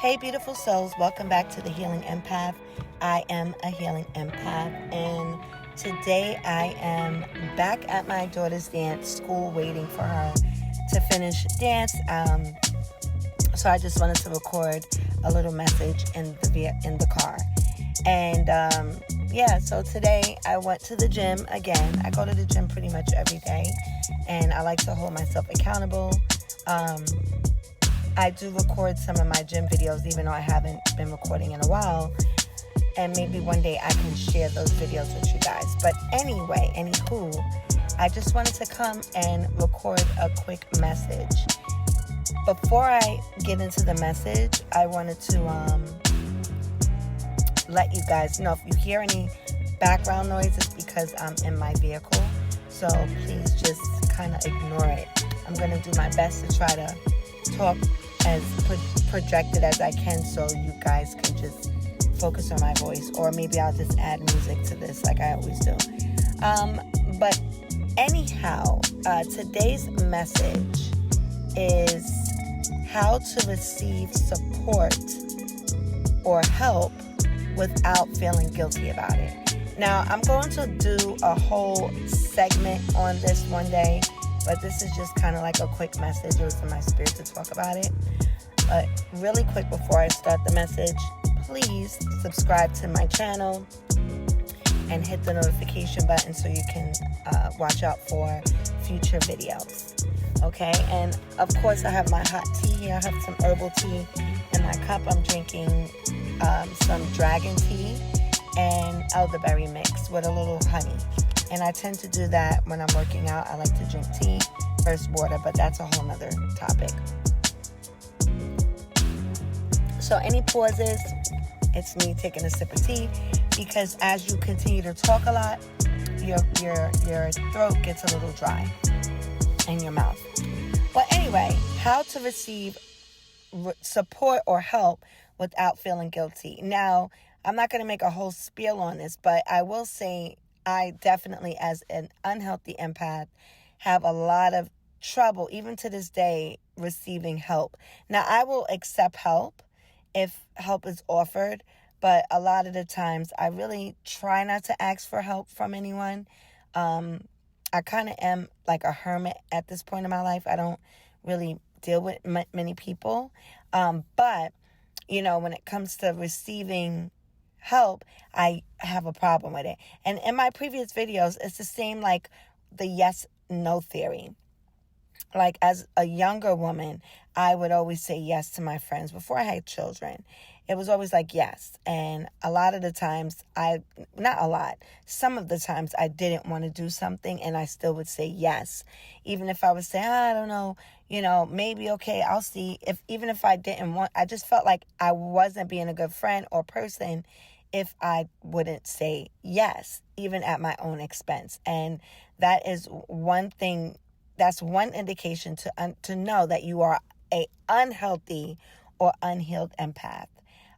Hey, beautiful souls, welcome back to the Healing Empath. I am a healing empath, and today I am back at my daughter's dance school waiting for her to finish dance. So I just wanted to record a little message in the car. And so today I went to the gym again. I go to the gym pretty much every day, and I like to hold myself accountable. I do record some of my gym videos, even though I haven't been recording in a while. And maybe one day I can share those videos with you guys. But anyway, anywho, I just wanted to come and record a quick message. Before I get into the message, I wanted to let you guys know if you hear any background noise, it's because I'm in my vehicle. So please just kind of ignore it. I'm going to do my best to try to talk as projected as I can so you guys can just focus on my voice, or maybe I'll just add music to this like I always do. But anyhow, today's message is how to receive support or help without feeling guilty about it. Now, I'm going to do a whole segment on this one day, but this is just kind of like a quick message. It was in my spirit to talk about it. But really quick before I start the message, please subscribe to my channel and hit the notification button so you can watch out for future videos. Okay, and of course I have my hot tea here. I have some herbal tea in my cup. I'm drinking some dragon tea and elderberry mix with a little honey. And I tend to do that when I'm working out. I like to drink tea versus water, but that's a whole nother topic. So any pauses, it's me taking a sip of tea, because as you continue to talk a lot, your throat gets a little dry in your mouth. But anyway, how to receive support or help without feeling guilty. Now, I'm not going to make a whole spiel on this, but I will say I definitely, as an unhealthy empath, have a lot of trouble, even to this day, receiving help. Now, I will accept help if help is offered, but a lot of the times I really try not to ask for help from anyone. I kind of am like a hermit at this point in my life. I don't really deal with many people. But, when it comes to receiving help, I have a problem with it. And in my previous videos, it's the same like the yes-no theory. Like as a younger woman, I would always say yes to my friends before I had children. It was always like yes. And a lot of the times some of the times I didn't want to do something and I still would say yes. Even if I would say, I don't know, maybe okay, I'll see. Even if I didn't want, I just felt like I wasn't being a good friend or person if I wouldn't say yes, even at my own expense. And that is one thing. That's one indication to know that you are a unhealthy or unhealed empath.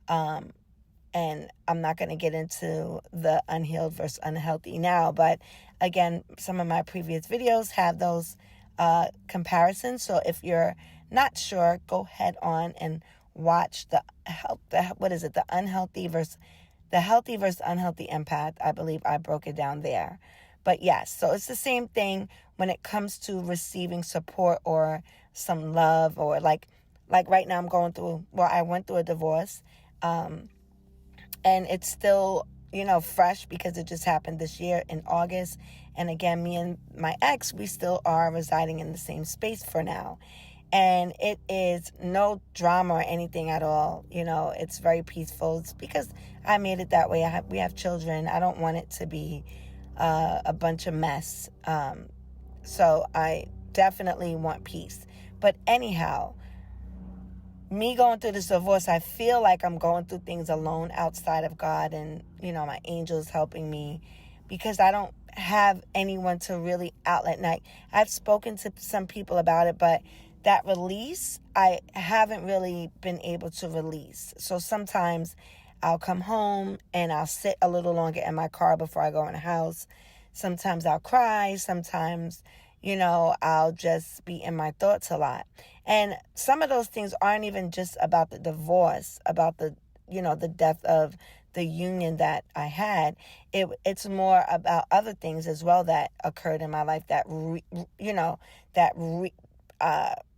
And I'm not going to get into the unhealed versus unhealthy now, but again, some of my previous videos have those comparisons. So if you're not sure, go head on and watch the healthy versus unhealthy empath. I believe I broke it down there. But yes, so it's the same thing when it comes to receiving support or some love, or like right now I went through a divorce, and it's still, fresh because it just happened this year in August. And again, me and my ex, we still are residing in the same space for now. And it is no drama or anything at all. It's very peaceful. It's because I made it that way. We have children. I don't want it to be a bunch of mess. So I definitely want peace. But anyhow, me going through this divorce, I feel like I'm going through things alone outside of God and, my angels helping me, because I don't have anyone to really outlet. And I've spoken to some people about it, but that release, I haven't really been able to release. So sometimes I'll come home and I'll sit a little longer in my car before I go in the house. Sometimes I'll cry. Sometimes, I'll just be in my thoughts a lot. And some of those things aren't even just about the divorce, about the death of the union that I had. It's more about other things as well that occurred in my life that,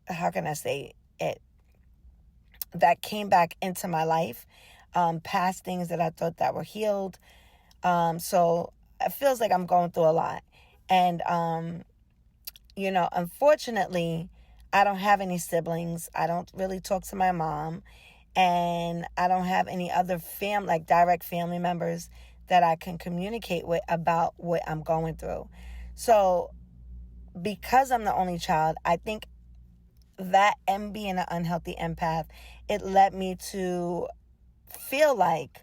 how can I say it, that came back into my life, past things that I thought that were healed. So it feels like I'm going through a lot. And, unfortunately, I don't have any siblings. I don't really talk to my mom. And I don't have any other direct family members that I can communicate with about what I'm going through. So because I'm the only child, I think that, and being an unhealthy empath, it led me to feel like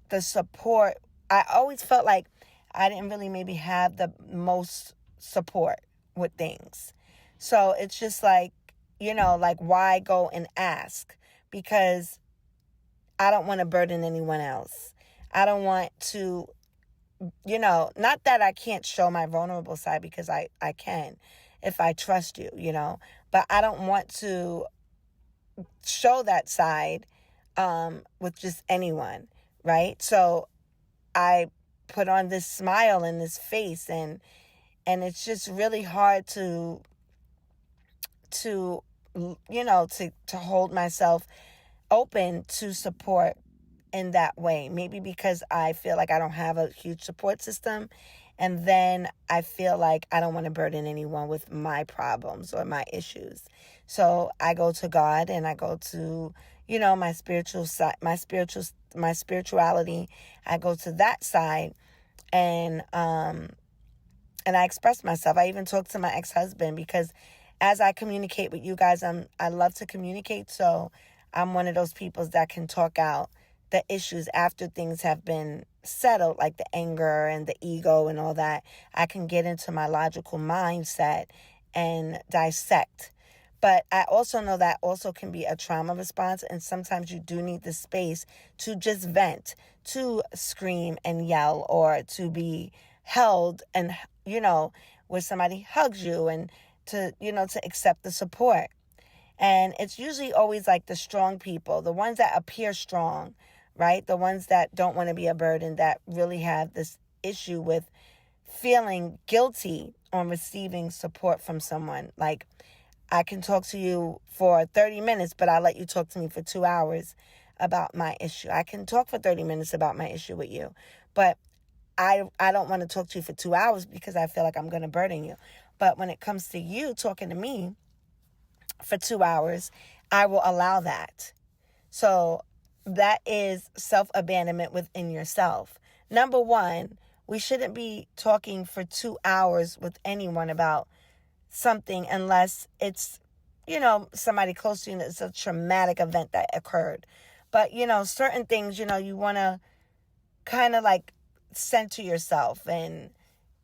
the support. I always felt like I didn't really maybe have the most support with things. So it's just like, why go and ask? Because I don't want to burden anyone else. I don't want to, not that I can't show my vulnerable side, because I can if I trust you, but I don't want to show that side with just anyone, right? So I put on this smile and this face, and it's just really hard to hold myself open to support in that way. Maybe because I feel like I don't have a huge support system, and then I feel like I don't want to burden anyone with my problems or my issues. So I go to God, and I go to, my spiritual side, my spirituality. I go to that side, and I express myself. I even talk to my ex-husband, because as I communicate with you guys, I love to communicate. So I'm one of those people that can talk out the issues after things have been settled, like the anger and the ego and all that. I can get into my logical mindset and dissect. But I also know that also can be a trauma response. And sometimes you do need the space to just vent, to scream and yell, or to be held, and, where somebody hugs you, and to accept the support. And it's usually always like the strong people, the ones that appear strong, right? The ones that don't want to be a burden, that really have this issue with feeling guilty on receiving support from someone. Like, I can talk to you for 30 minutes, but I'll let you talk to me for 2 hours about my issue. I can talk for 30 minutes about my issue with you, but I don't want to talk to you for 2 hours because I feel like I'm going to burden you. But when it comes to you talking to me for 2 hours, I will allow that. So that is self-abandonment within yourself. Number one, we shouldn't be talking for 2 hours with anyone about something unless it's, somebody close to you, and it's a traumatic event that occurred. But, certain things, you want to kind of like center yourself and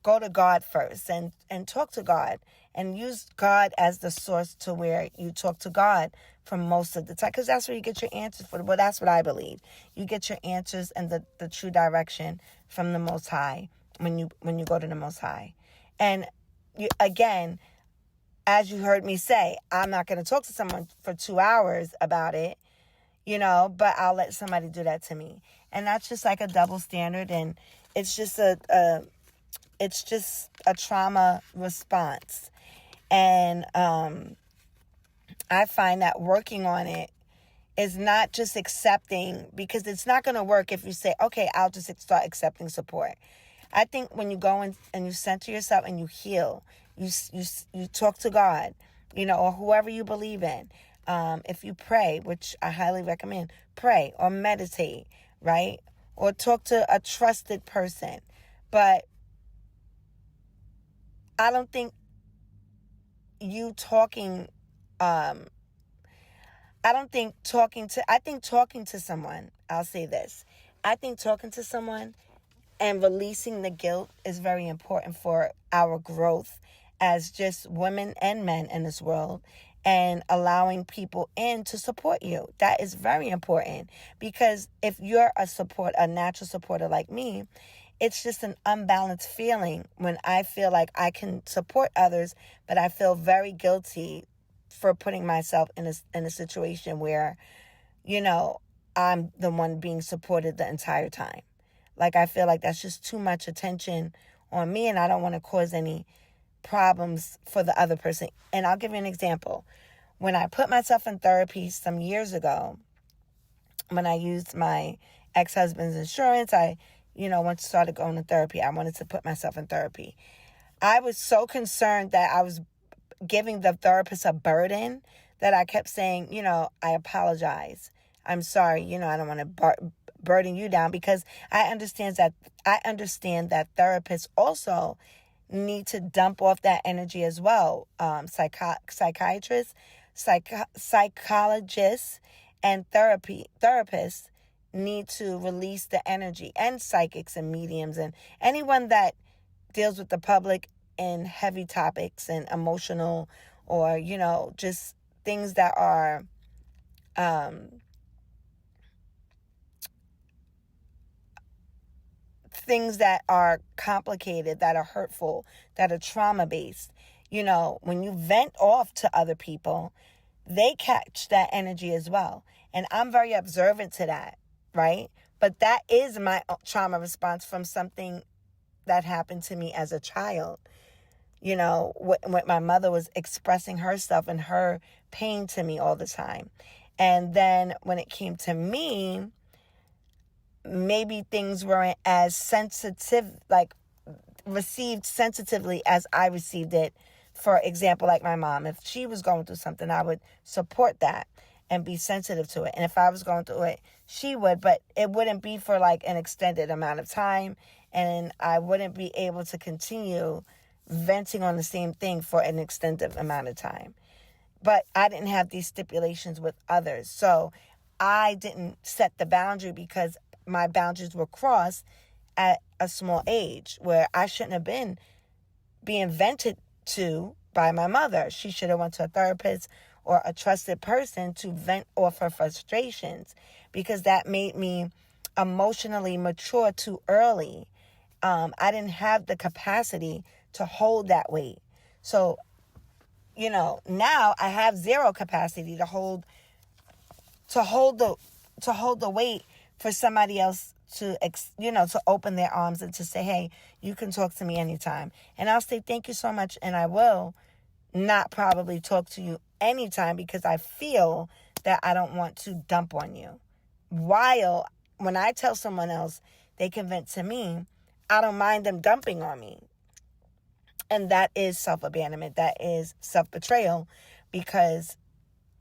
go to God first, and talk to God, and use God as the source to where you talk to God for most of the time, because that's where you get your answers for. Well, that's what I believe. You get your answers and the true direction from the Most High when you go to the Most High. And again, as you heard me say, I'm not going to talk to someone for 2 hours about it, but I'll let somebody do that to me. And that's just like a double standard, and it's just a trauma response. And I find that working on it is not just accepting, because it's not going to work if you say, okay, I'll just start accepting support. I think when you go in and you center yourself and you heal, you talk to God, or whoever you believe in. If you pray, which I highly recommend, pray or meditate, right? Or talk to a trusted person. But I don't think I think talking to someone, I'll say this. I think talking to someone and releasing the guilt is very important for our growth as just women and men in this world, and allowing people in to support you. That is very important, because if you're a natural supporter like me, it's just an unbalanced feeling when I feel like I can support others, but I feel very guilty for putting myself in a situation where, I'm the one being supported the entire time. Like, I feel like that's just too much attention on me, and I don't want to cause any problems for the other person. And I'll give you an example. When I put myself in therapy some years ago, when I used my ex-husband's insurance, I, once started going to therapy, I wanted to put myself in therapy. I was so concerned that I was giving the therapist a burden that I kept saying, I apologize. I'm sorry. I don't want to burden you down, because I understand that therapists also need to dump off that energy as well. Psychiatrists, psychologists, and therapists need to release the energy, and psychics and mediums and anyone that deals with the public in heavy topics and emotional, or, just things that are complicated, that are hurtful, that are trauma-based. When you vent off to other people, they catch that energy as well. And I'm very observant to that, right? But that is my trauma response from something that happened to me as a child. When my mother was expressing herself and her pain to me all the time. And then when it came to me, maybe things weren't as sensitive, like received sensitively as I received it. For example, like my mom, if she was going through something, I would support that and be sensitive to it. And if I was going through it, she would, but it wouldn't be for like an extended amount of time. And I wouldn't be able to continue venting on the same thing for an extended amount of time. But I didn't have these stipulations with others. So I didn't set the boundary, because my boundaries were crossed at a small age where I shouldn't have been being vented to by my mother. She should have went to a therapist or a trusted person to vent off her frustrations, because that made me emotionally mature too early. I didn't have the capacity to hold that weight. So, now I have zero capacity to hold the weight for somebody else to open their arms and to say, hey, you can talk to me anytime. And I'll say, thank you so much. And I will not probably talk to you anytime, because I feel that I don't want to dump on you. While when I tell someone else they can vent to me, I don't mind them dumping on me. And that is self-abandonment. That is self-betrayal, because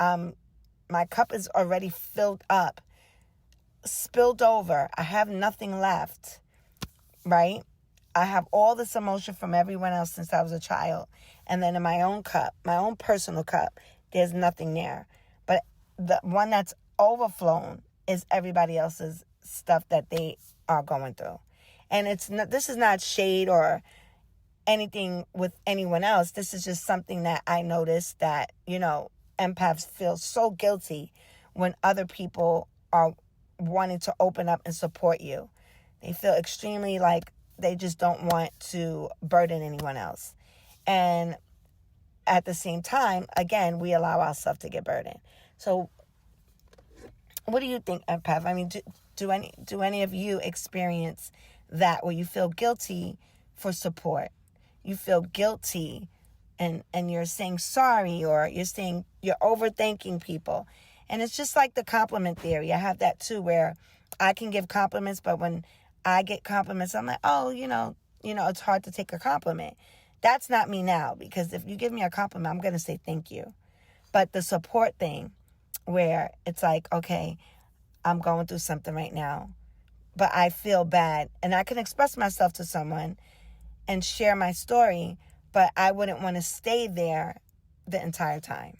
my cup is already filled up, spilled over. I have nothing left, right? I have all this emotion from everyone else since I was a child. And then in my own cup, my own personal cup, there's nothing there. But the one that's overflown is everybody else's stuff that they are going through. And this is not shade or anything with anyone else. This is just something that I noticed, that, empaths feel so guilty when other people are wanting to open up and support you. They feel extremely like they just don't want to burden anyone else. And at the same time, again, we allow ourselves to get burdened. So what do you think, empath? I mean, do any of you experience that, where you feel guilty for support? You feel guilty and you're saying sorry, or you're overthinking people. And it's just like the compliment theory. I have that too, where I can give compliments, but when I get compliments, I'm like, oh, it's hard to take a compliment. That's not me now, because if you give me a compliment, I'm going to say thank you. But the support thing, where it's like, okay, I'm going through something right now, but I feel bad, and I can express myself to someone and share my story, but I wouldn't want to stay there the entire time.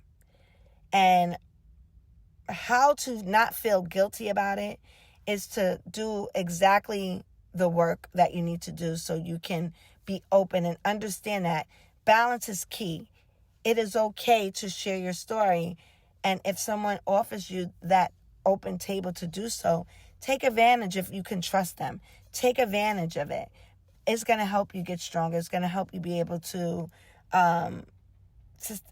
And how to not feel guilty about it is to do exactly the work that you need to do, so you can be open and understand that balance is key. It is okay to share your story. And if someone offers you that open table to do so, Take advantage if you can trust them. Take advantage of it. It's going to help you get stronger. It's going to help you be able to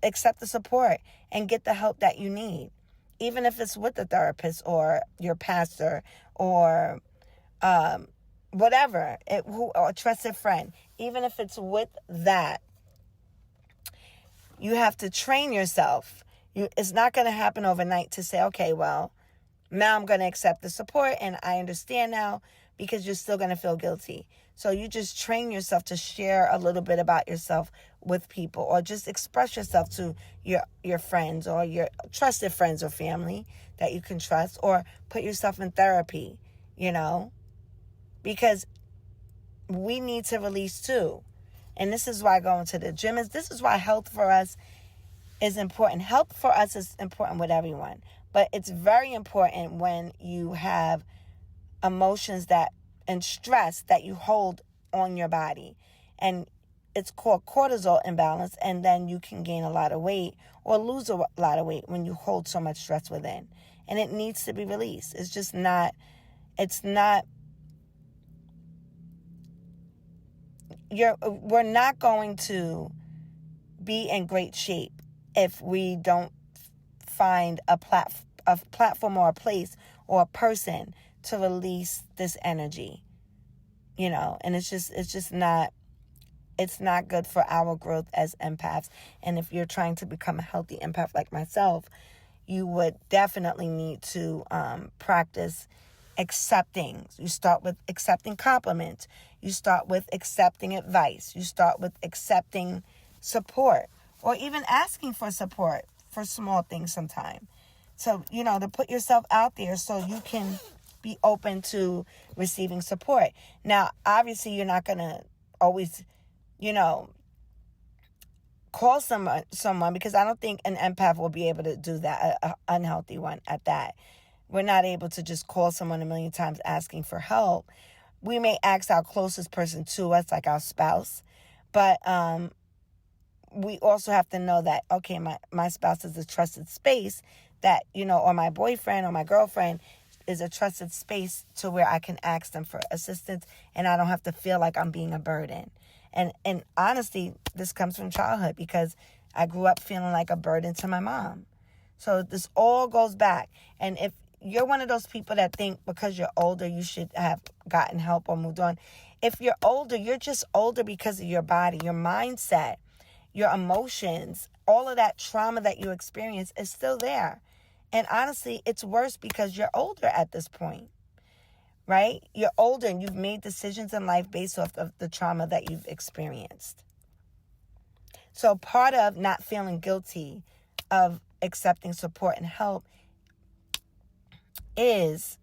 accept the support and get the help that you need. Even if it's with a therapist or your pastor or whatever, or a trusted friend. Even if it's with that, you have to train yourself. It's not going to happen overnight to say, okay, well, now I'm going to accept the support and I understand now, because you're still going to feel guilty. So you just train yourself to share a little bit about yourself with people, or just express yourself to your friends or your trusted friends or family that you can trust, or put yourself in therapy, because we need to release too. And this is why going to the gym this is why health for us is important. Health for us is important with everyone, but it's very important when you have emotions and stress that you hold on your body. And it's called cortisol imbalance, and then you can gain a lot of weight or lose a lot of weight when you hold so much stress within. And it needs to be released. We're not going to be in great shape if we don't find a platform or a place or a person to release this energy, and it's not good for our growth as empaths. And if you're trying to become a healthy empath like myself, you would definitely need to practice accepting. You start with accepting compliments. You start with accepting advice. You start with accepting support, or even asking for support for small things sometime. So, to put yourself out there so you can be open to receiving support. Now, obviously, you're not going to always, call someone, because I don't think an empath will be able to do that, an unhealthy one at that. We're not able to just call someone a million times asking for help. We may ask our closest person to us, like our spouse, but we also have to know that, okay, my spouse is a trusted space that, or my boyfriend or my girlfriend is a trusted space to where I can ask them for assistance, and I don't have to feel like I'm being a burden. And honestly, this comes from childhood, because I grew up feeling like a burden to my mom. So this all goes back. And if you're one of those people that think because you're older, you should have gotten help or moved on. If you're older, you're just older because of your body, your mindset, your emotions, all of that trauma that you experience is still there. And honestly, it's worse because you're older at this point, right? You're older and you've made decisions in life based off of the trauma that you've experienced. So part of not feeling guilty of accepting support and help is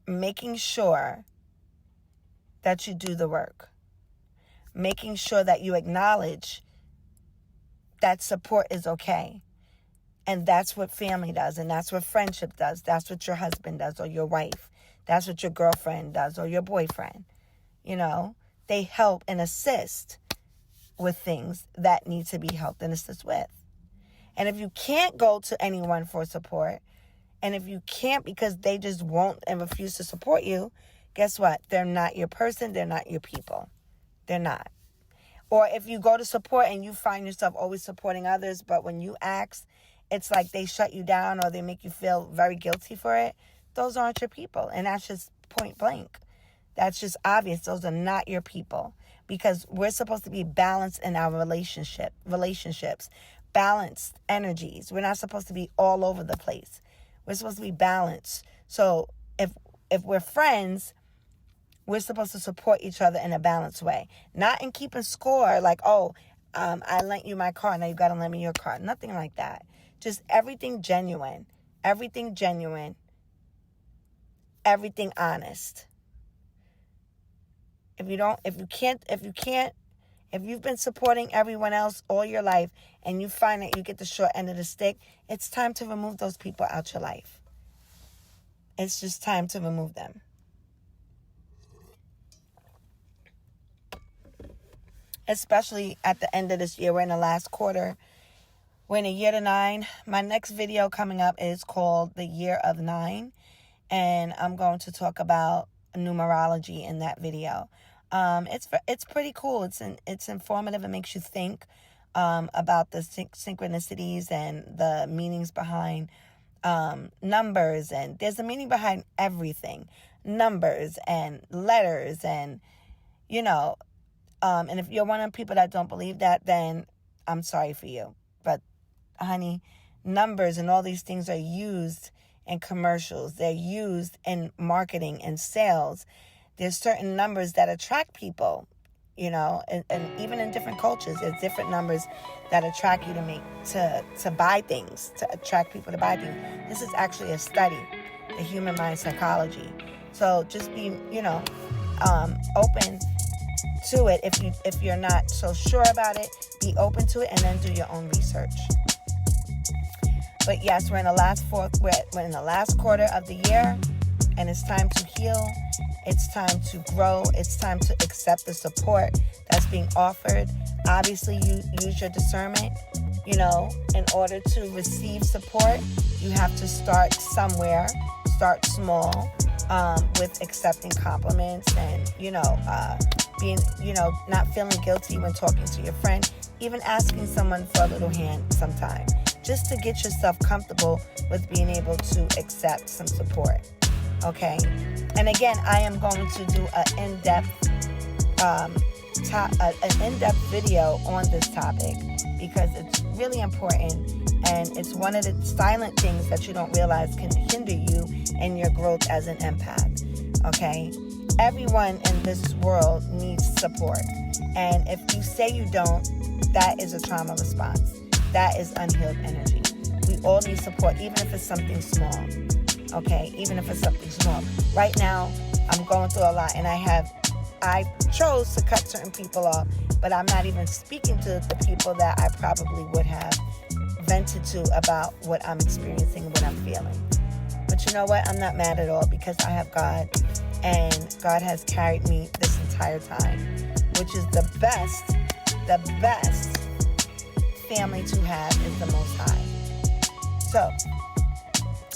making sure that you do the work. Making sure that you acknowledge that support is okay. And that's what family does. And that's what friendship does. That's what your husband does, or your wife. That's what your girlfriend does, or your boyfriend. They help and assist with things that need to be helped and assist with. And if you can't go to anyone for support, and if you can't because they just won't and refuse to support you, guess what? They're not your person. They're not your people. They're not. Or if you go to support and you find yourself always supporting others, but when you ask, it's like they shut you down or they make you feel very guilty for it. Those aren't your people. And that's just point blank. That's just obvious. Those are not your people, because we're supposed to be balanced in our relationships, balanced energies. We're not supposed to be all over the place. We're supposed to be balanced. So if we're friends, we're supposed to support each other in a balanced way, not in keeping score like, I lent you my car, now you got to lend me your car. Nothing like that. Just everything genuine, everything honest. If you've been supporting everyone else all your life and you find that you get the short end of the stick, it's time to remove those people out your life. It's just time to remove them. Especially at the end of this year. We're in the last quarter. We're in a year to 9. My next video coming up is called The Year of 9. and I'm going to talk about numerology in that video. It's pretty cool. It's informative. It makes you think about the synchronicities and the meanings behind numbers, and there's a meaning behind everything. Numbers and letters, and and if you're one of the people that don't believe that, then I'm sorry for you. But honey, numbers and all these things are used in commercials. They're used in marketing and sales. There's certain numbers that attract people, and even in different cultures, there's different numbers that attract you to buy things, to attract people to buy things. This is actually a study, the human mind psychology. So just be, open to it. If you're not so sure about it, be open to it and then do your own research. But yes, we're in the last quarter of the year, and it's time to heal. It's time to grow. It's time to accept the support that's being offered. Obviously, you use your discernment. In order to receive support, you have to start somewhere. Start small, with accepting compliments and, being, not feeling guilty when talking to your friend, even asking someone for a little hand sometime, just to get yourself comfortable with being able to accept some support. Okay. And again, I am going to do an in-depth video on this topic because it's really important, and it's one of the silent things that you don't realize can hinder you in your growth as an empath. Okay. Everyone in this world needs support. And if you say you don't, that is a trauma response. That is unhealed energy. We all need support, even if it's something small. Okay, even if it's something small. Right now, I'm going through a lot, and I chose to cut certain people off, but I'm not even speaking to the people that I probably would have vented to about what I'm experiencing and what I'm feeling. But you know what? I'm not mad at all, because I have God, and God has carried me this entire time, which is the best family to have is the Most High. So,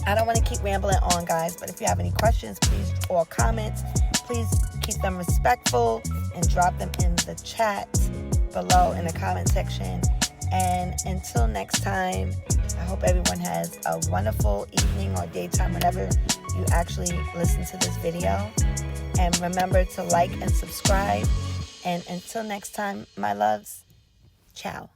I don't want to keep rambling on, guys, but if you have any questions, please, or comments, please keep them respectful and drop them in the chat below in the comment section. And until next time, I hope everyone has a wonderful evening or daytime whenever you actually listen to this video. And remember to like and subscribe. And until next time, my loves, ciao.